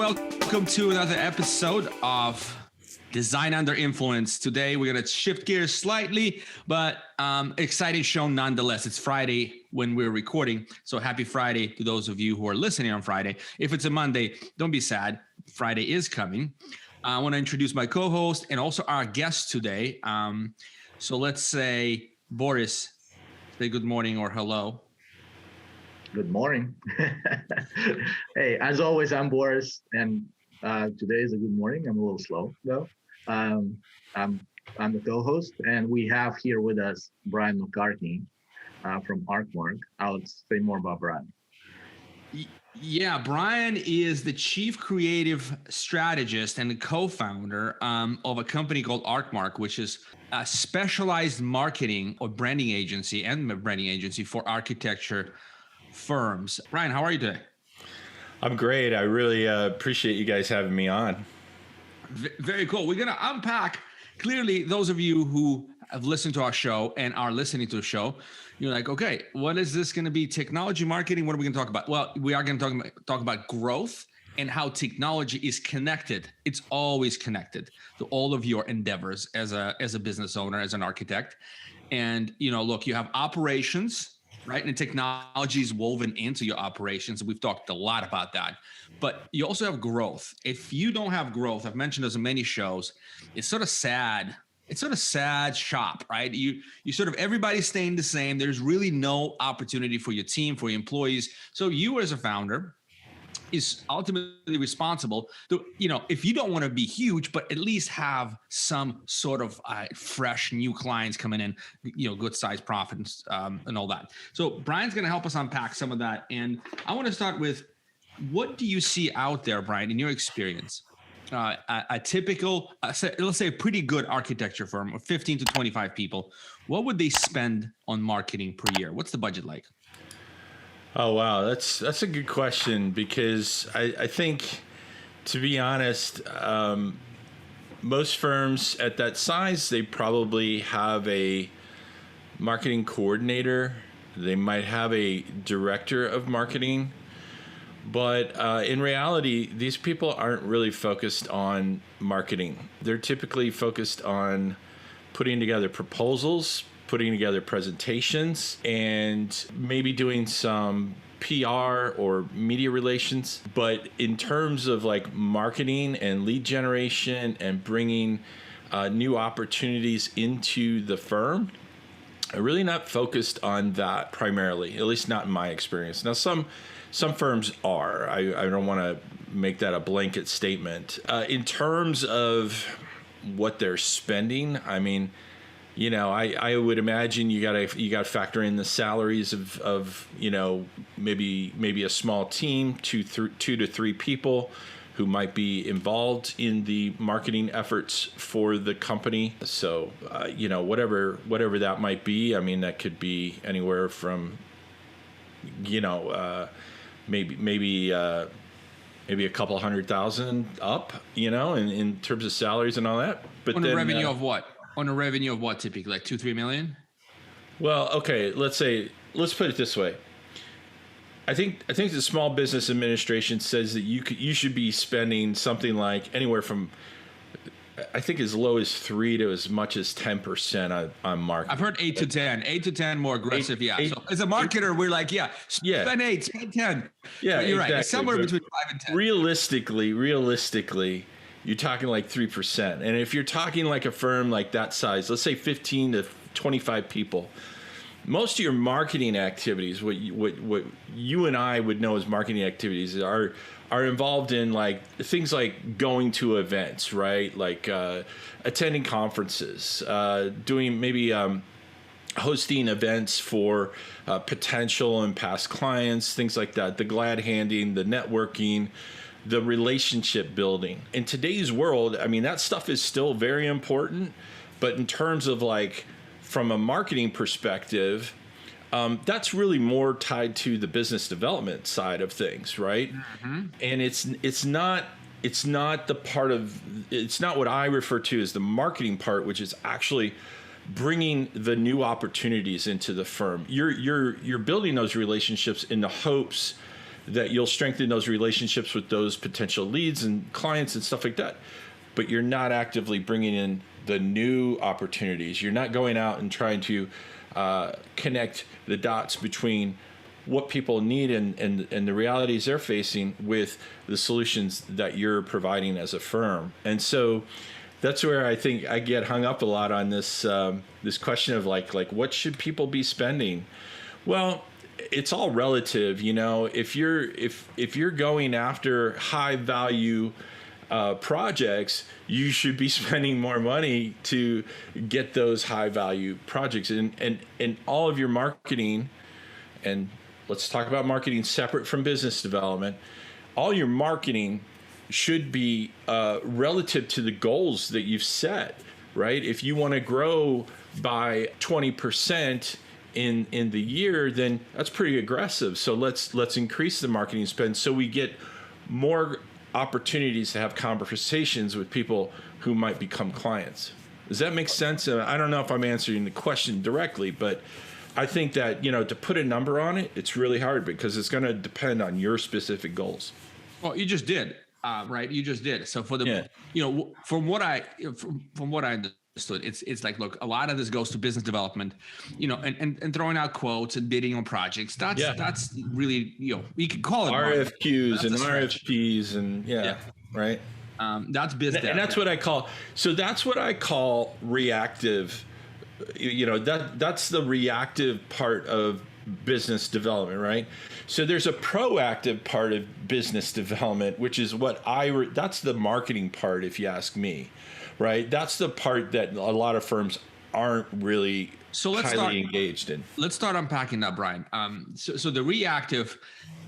welcome to another episode of Design Under Influence. Today, we're going to shift gears slightly, but exciting show nonetheless. It's Friday when we're recording, so happy Friday to those of you who are listening on Friday. If it's a Monday, don't be sad. Friday is coming. I want to introduce my co-host and also our guest today. So let's say, Boris, say good morning or hello. Good morning. Hey, as always, I'm Boris, and today is a good morning. I'm a little slow though. I'm the co-host, and we have here with us Bryon McCartney from ArchMark. I'll say more about Bryon. Yeah, Bryon is the Chief Creative Strategist and the co-founder of a company called ArchMark, which is a specialized marketing or branding agency for architecture firms. Bryon, how are you today? I'm great. I really appreciate you guys having me on. Very cool. We're going to unpack. Clearly, those of you who have listened to our show and are listening to the show, you're like, okay, what is this going to be? Technology marketing? What are we going to talk about? Well, we are going to talk about growth and how technology is connected. It's always connected to all of your endeavors as a business owner, as an architect. And, look, you have operations, right? And technology is woven into your operations. We've talked a lot about that. But you also have growth. If you don't have growth, I've mentioned this in many shows, it's sort of sad. It's sort of sad shop, right? You sort of, everybody's staying the same. There's really no opportunity for your team, for your employees. So you as a founder is ultimately responsible to, if you don't want to be huge, but at least have some sort of fresh new clients coming in, good size profits and all that. So Bryon's going to help us unpack some of that. And I want to start with, what do you see out there, Bryon, in your experience? A typical, let's say a pretty good architecture firm of 15 to 25 people, what would they spend on marketing per year? What's the budget like? Oh, wow. That's a good question, because I think, to be honest, most firms at that size, they probably have a marketing coordinator. They might have a director of marketing. But in reality, these people aren't really focused on marketing. They're typically focused on putting together proposals, putting together presentations, and maybe doing some PR or media relations. But in terms of like marketing and lead generation and bringing new opportunities into the firm, I'm really not focused on that primarily, at least not in my experience. Now, some firms are. I don't want to make that a blanket statement. In terms of what they're spending, I mean, I would imagine you gotta factor in the salaries of maybe a small team, two to three people who might be involved in the marketing efforts for the company. So whatever that might be. I mean, that could be anywhere from maybe a couple $100,000 up, in terms of salaries and all that. But on a revenue of what? On a revenue of what, typically, like 2-3 million? Well, okay, let's put it this way. I think the Small Business Administration says that you should be spending something like anywhere from, I think, as low as 3 to as much as 10% on marketing. I've heard 8 to 10. 8 to 10 more aggressive, so as a marketer, we're like, spend 8, spend 10. Yeah, but you're exactly. right. It's somewhere between 5 and 10. Realistically, you're talking like 3%. And if you're talking like a firm like that size, let's say 15 to 25 people, most of your marketing activities, what you and I would know as marketing activities, are involved in like things like going to events, right? Like attending conferences, doing maybe hosting events for potential and past clients, things like that. The glad handing, the networking, the relationship building. In today's world, I mean, that stuff is still very important, but in terms of like from a marketing perspective, that's really more tied to the business development side of things, right? Mm-hmm. And it's not what I refer to as the marketing part, which is actually bringing the new opportunities into the firm. You're building those relationships in the hopes that you'll strengthen those relationships with those potential leads and clients and stuff like that. But you're not actively bringing in the new opportunities. You're not going out and trying to connect the dots between what people need and the realities they're facing with the solutions that you're providing as a firm. And so that's where I think I get hung up a lot on this this question of like what should people be spending? Well, it's all relative, you know. If you're going after high value projects, you should be spending more money to get those high value projects. And all of your marketing, and let's talk about marketing separate from business development, all your marketing should be relative to the goals that you've set, right? If you want to grow by 20% in the year, then that's pretty aggressive. So let's increase the marketing spend so we get more opportunities to have conversations with people who might become clients. Does that make sense? I don't know if I'm answering the question directly, but I think that, you know, to put a number on it, it's really hard because it's going to depend on your specific goals. Well, you just did, right? You just did. So for the, you know, from what I understood, it's like, look, a lot of this goes to business development, you know, and throwing out quotes and bidding on projects. That's really, you know, you could call it RFQs and RFPs and right. That's business, and that's what I call. So that's what I call reactive. You know, that's the reactive part of business development, right? So there's a proactive part of business development, which is what that's the marketing part, if you ask me, right? That's the part that a lot of firms aren't really highly engaged in. Let's start unpacking that, Bryon. So the reactive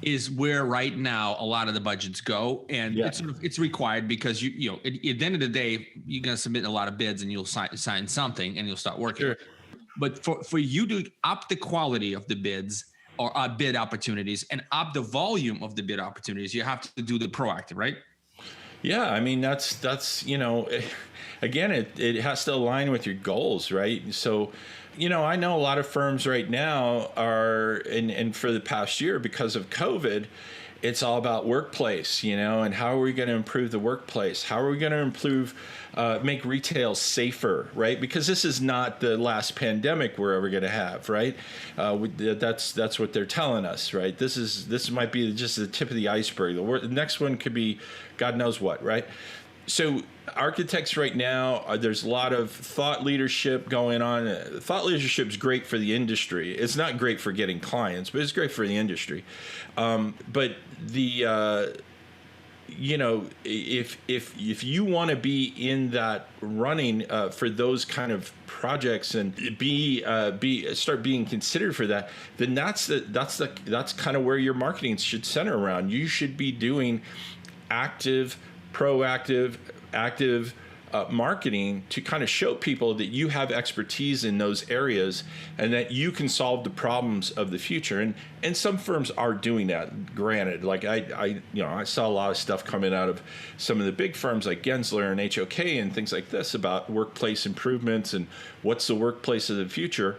is where right now a lot of the budgets go, and it's required because you know at the end of the day you're going to submit a lot of bids and you'll sign something and you'll start working. Sure. But for you to up the quality of the bids or bid opportunities and up the volume of the bid opportunities, you have to do the proactive, right? Yeah, I mean that's you know, again it has to align with your goals, right? So, you know, I know a lot of firms right now are, and for the past year because of COVID, it's all about workplace, you know, and how are we going to improve the workplace? How are we going to improve, make retail safer, right? Because this is not the last pandemic we're ever going to have, right? That's what they're telling us, right? This might be just the tip of the iceberg. The next one could be God knows what, right? So architects right now, there's a lot of thought leadership going on. Thought leadership is great for the industry. It's not great for getting clients, but it's great for the industry. But the you know, if you want to be in that running for those kind of projects and start being considered for that, then that's kind of where your marketing should center around. You should be doing active, proactive, active marketing to kind of show people that you have expertise in those areas and that you can solve the problems of the future. And some firms are doing that, granted. Like I saw a lot of stuff coming out of some of the big firms like Gensler and HOK and things like this about workplace improvements and what's the workplace of the future.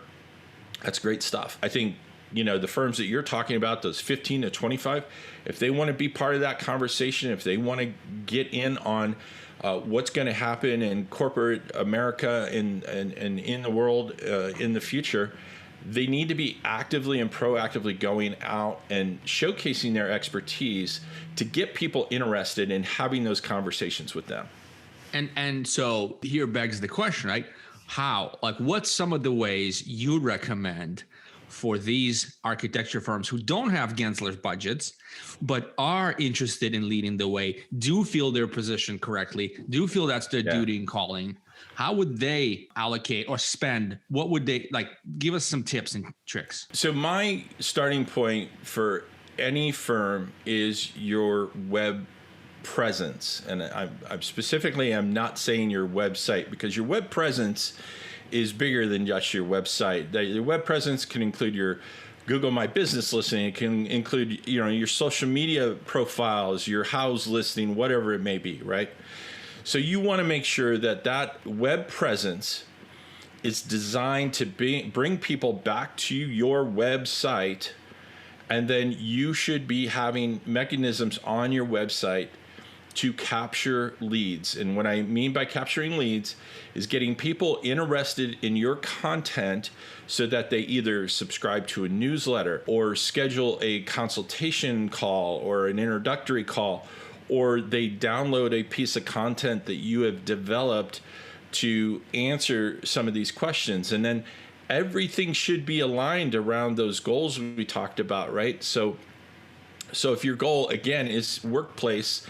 That's great stuff. I think, you know, the firms that you're talking about, those 15 to 25, if they want to be part of that conversation, if they want to get in on what's going to happen in corporate America and in the world in the future, they need to be actively and proactively going out and showcasing their expertise to get people interested in having those conversations with them. And so here begs the question, right? How? Like, what's some of the ways you recommend for these architecture firms who don't have Gensler's budgets, but are interested in leading the way, do feel their position correctly, do feel that's their duty and calling? How would they allocate or spend? What would they like? Give us some tips and tricks. So my starting point for any firm is your web presence. And I'm specifically, I'm not saying your website, because your web presence is bigger than just your website. Your web presence can include your Google My Business listing. It can include, you know, your social media profiles, your house listing, whatever it may be, right? So you want to make sure that that web presence is designed to bring people back to your website And then you should be having mechanisms on your website to capture leads. And what I mean by capturing leads is getting people interested in your content so that they either subscribe to a newsletter or schedule a consultation call or an introductory call, or they download a piece of content that you have developed to answer some of these questions. And then everything should be aligned around those goals we talked about, right? So if your goal, again, is workplace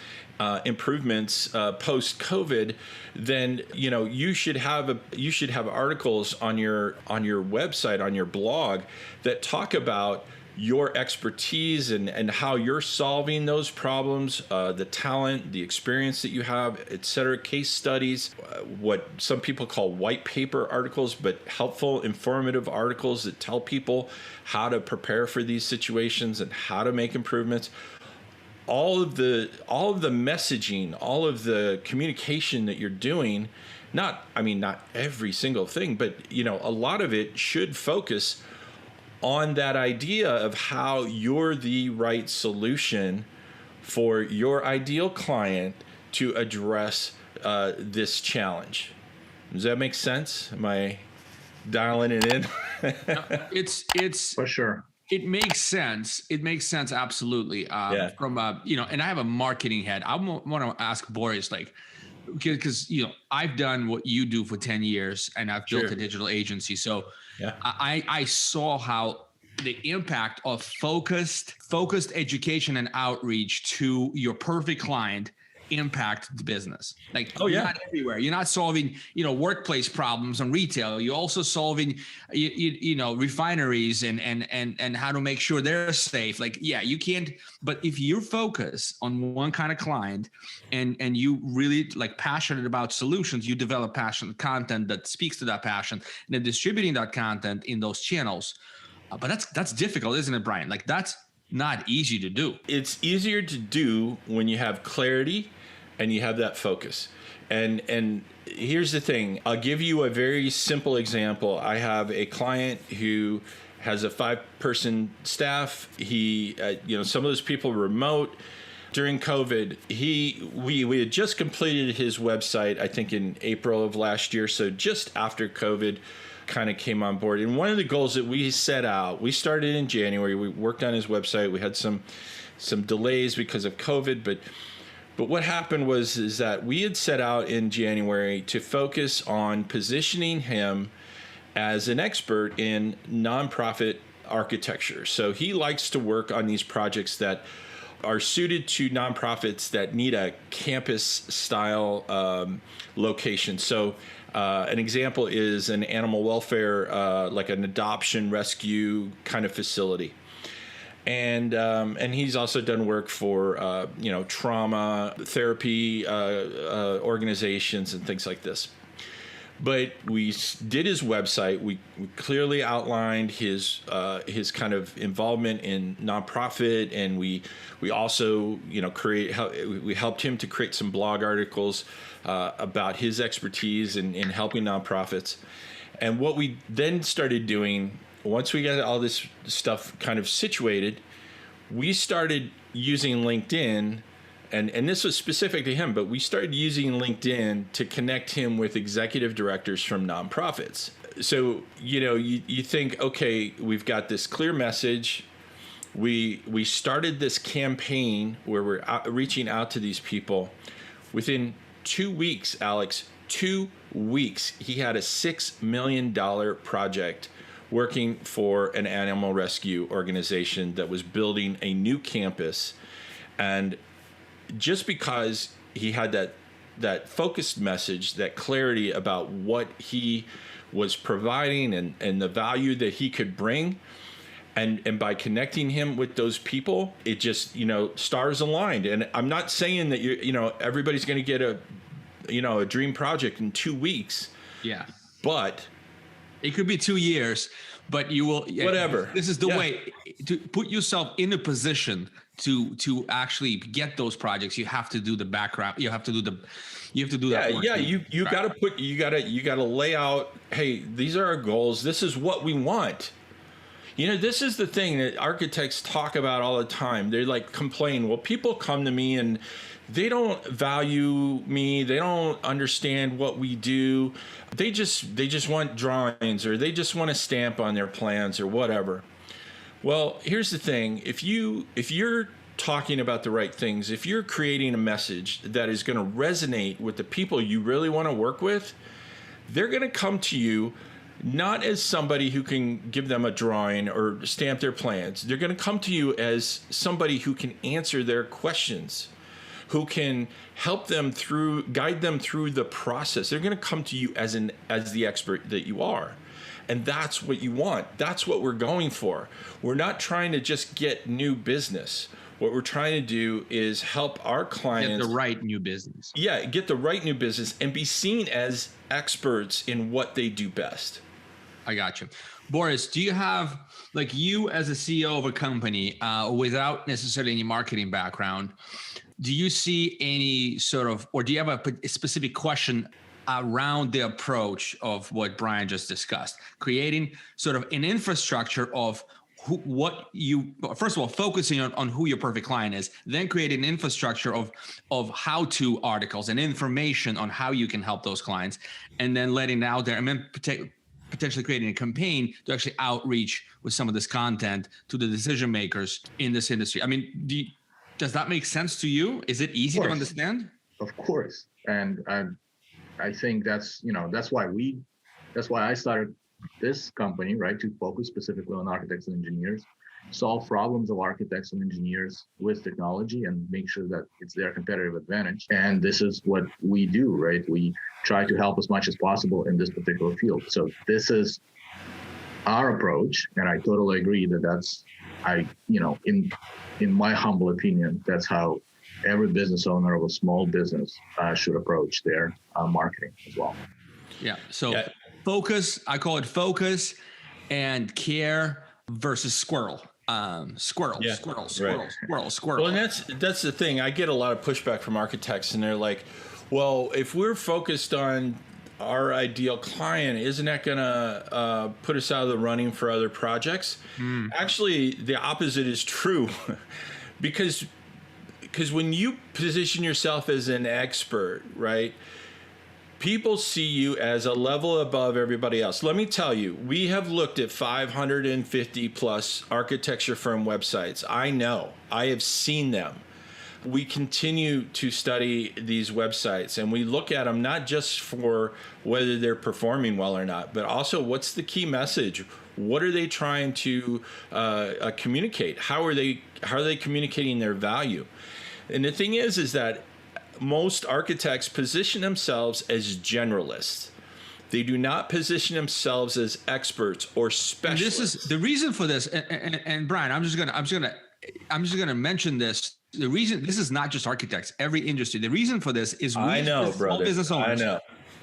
improvements post-COVID, then you should have articles on your website, on your blog, that talk about your expertise and how you're solving those problems, the talent, the experience that you have, et cetera, case studies, what some people call white paper articles, but helpful, informative articles that tell people how to prepare for these situations and how to make improvements. All of the messaging, all of the communication that you're doing, not every single thing, but a lot of it should focus on that idea of how you're the right solution for your ideal client to address this challenge. Does that make sense? Am I dialing it in? It's For sure. It makes sense. It makes sense. Absolutely. From and I have a marketing head. I want to ask Boris, because I've done what you do for 10 years and I've built a digital agency. So I saw how the impact of focused education and outreach to your perfect client impact the business. You're not everywhere. You're not solving, workplace problems and retail. You're also solving, refineries and how to make sure they're safe. You can't, but if you focus on one kind of client and you really passionate about solutions, you develop passionate content that speaks to that passion, and then distributing that content in those channels. But that's difficult, isn't it, Bryon? That's not easy to do. It's easier to do when you have clarity and you have that focus. And here's the thing. I'll give you a very simple example. I have a client who has a 5-person staff. He, some of those people were remote. During COVID, we had just completed his website, I think in April of last year. So just after COVID kind of came on board. And one of the goals that we set out, we started in January. We worked on his website. We had some delays because of COVID, but what happened is that we had set out in January to focus on positioning him as an expert in nonprofit architecture. So he likes to work on these projects that are suited to nonprofits that need a campus style location. So an example is an animal welfare, like an adoption rescue kind of facility. And he's also done work for trauma therapy organizations and things like this. But we did his website. We clearly outlined his kind of involvement in nonprofit, and we also we helped him to create some blog articles about his expertise in helping nonprofits. And what we then started doing, once we got all this stuff kind of situated, we started using LinkedIn, and this was specific to him, but we started using LinkedIn to connect him with executive directors from nonprofits. So, you think, okay, we've got this clear message. We started this campaign where we're reaching out to these people. Within 2 weeks, Alex, 2 weeks, he had a $6 million project working for an animal rescue organization that was building a new campus. And just because he had that focused message, that clarity about what he was providing and the value that he could bring, and by connecting him with those people, it just, stars aligned. And I'm not saying that everybody's going to get a dream project in 2 weeks. Yeah. But it could be 2 years, but you will. Whatever. This is the way to put yourself in a position to actually get those projects. You have to do the background. You have to do that. Work. Yeah. You gotta lay out. Hey, these are our goals. This is what we want. You know, this is the thing that architects talk about all the time. They like complain, well, people come to me and they don't value me. They don't understand what we do. They just want drawings, or they just want a stamp on their plans or whatever. Well, here's the thing. If you're talking about the right things, if you're creating a message that is going to resonate with the people you really want to work with, they're going to come to you not as somebody who can give them a drawing or stamp their plans. They're going to come to you as somebody who can answer their questions, who can help them guide them through the process. They're going to come to you as the expert that you are. And that's what you want. That's what we're going for. We're not trying to just get new business. What we're trying to do is help our clients get the right new business. Yeah, get the right new business and be seen as experts in what they do best. I got you. Boris, do you have, like, you as a CEO of a company without necessarily any marketing background, do you see any sort of, or do you have a specific question around the approach of what Bryon just discussed, creating sort of an infrastructure of first of all, focusing on who your perfect client is, then creating an infrastructure of how-to articles and information on how you can help those clients, and then letting it out there, and then potentially creating a campaign to actually outreach with some of this content to the decision makers in this industry. I mean, does that make sense to you? Is it easy to understand? Of course. And I think that's why I started this company, right, to focus specifically on architects and engineers, solve problems of architects and engineers with technology, and make sure that it's their competitive advantage. And this is what we do, right? We try to help as much as possible in this particular field. So this is our approach, and I totally agree that in my humble opinion, that's how every business owner of a small business should approach their marketing as well. Yeah. So focus, I call it focus and care versus squirrel. Squirrel. Well, and that's the thing. I get a lot of pushback from architects, and they're like, well, if we're focused on our ideal client, isn't that going to put us out of the running for other projects? Actually, the opposite is true. because when you position yourself as an expert, right, people see you as a level above everybody else. Let me tell you, we have looked at 550 plus architecture firm websites. I know, I have seen them. We continue to study these websites, and we look at them not just for whether they're performing well or not, but also what's the key message? What are they trying to communicate? How are they communicating their value? And the thing is that most architects position themselves as generalists. They do not position themselves as experts or specialists. And this is the reason for this. And Bryon, I'm just gonna mention this. The reason, this is not just architects, every industry. The reason for this is I know, small business owners. I know.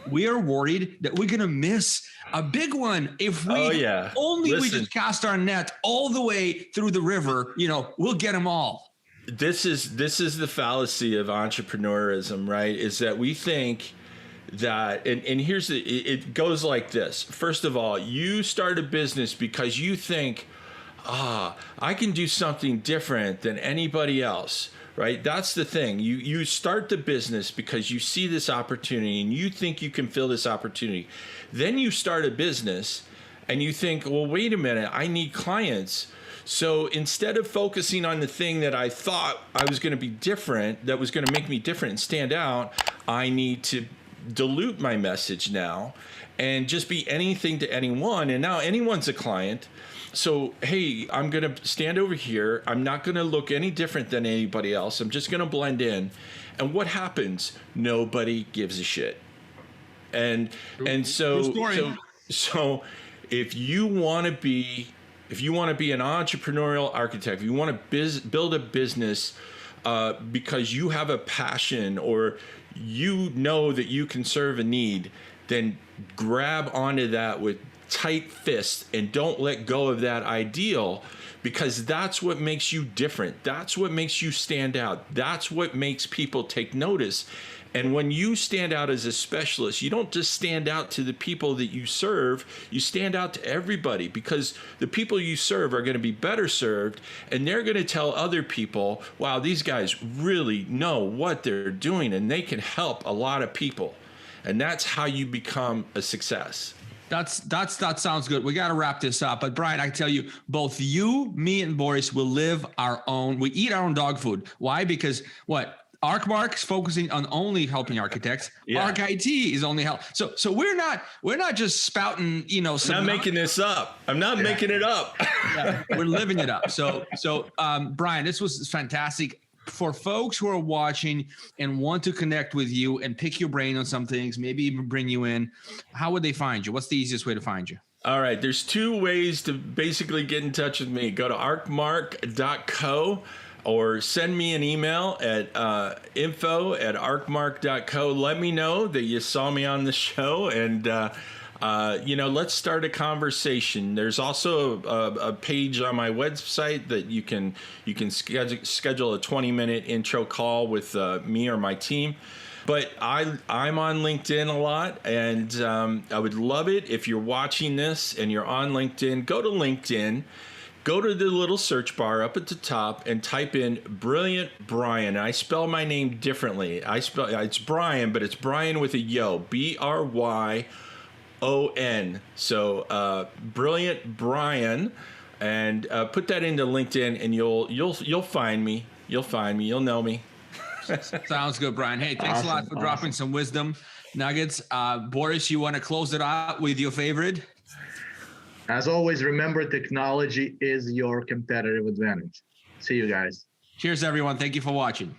We are worried that we're gonna miss a big one if we we just cast our net all the way through the river. We'll get them all. This is the fallacy of entrepreneurism, right? Is that we think that, and here's it goes like this. First of all, you start a business because you think, I can do something different than anybody else, right? That's the thing. You start the business because you see this opportunity and you think you can fill this opportunity. Then you start a business and you think, well, wait a minute, I need clients. So instead of focusing on the thing that I thought I was going to be different, that was going to make me different and stand out, I need to dilute my message now and just be anything to anyone. And now anyone's a client. So, hey, I'm going to stand over here. I'm not going to look any different than anybody else. I'm just going to blend in. And what happens? Nobody gives a shit. And so if you want to be an entrepreneurial architect, if you want to build a business because you have a passion or you know that you can serve a need, then grab onto that with tight fists and don't let go of that ideal, because that's what makes you different. That's what makes you stand out. That's what makes people take notice. And when you stand out as a specialist, you don't just stand out to the people that you serve, you stand out to everybody, because the people you serve are going to be better served, and they're going to tell other people, wow, these guys really know what they're doing and they can help a lot of people. And that's how you become a success. That sounds good. We got to wrap this up. But Bryon, I tell you, both you, me, and Boris will live we eat our own dog food. Why? Because ArchMark is focusing on only helping architects. Yeah. Arch IT is only help. So we're not just spouting, I'm not making this up. I'm not making it up. Yeah, we're living it up. So Bryon, this was fantastic. For folks who are watching and want to connect with you and pick your brain on some things, maybe even bring you in, how would they find you? What's the easiest way to find you? All right. There's two ways to basically get in touch with me. Go to archmark.co or send me an email at info@archmark.co. Let me know that you saw me on the show, and let's start a conversation. There's also a page on my website that you can schedule a 20-minute intro call with me or my team. But I'm on LinkedIn a lot, and I would love it if you're watching this and you're on LinkedIn. Go to LinkedIn. Go to the little search bar up at the top and type in Brilliant Bryon. I spell my name differently. It's Bryon, but it's Bryon with a yo. Bryon. So Brilliant Bryon, and put that into LinkedIn, and you'll find me. You'll find me. You'll know me. Sounds good, Bryon. Hey, thanks a lot for dropping some wisdom nuggets. Boris, you want to close it out with your favorite? As always, remember, technology is your competitive advantage. See you guys. Cheers, everyone. Thank you for watching.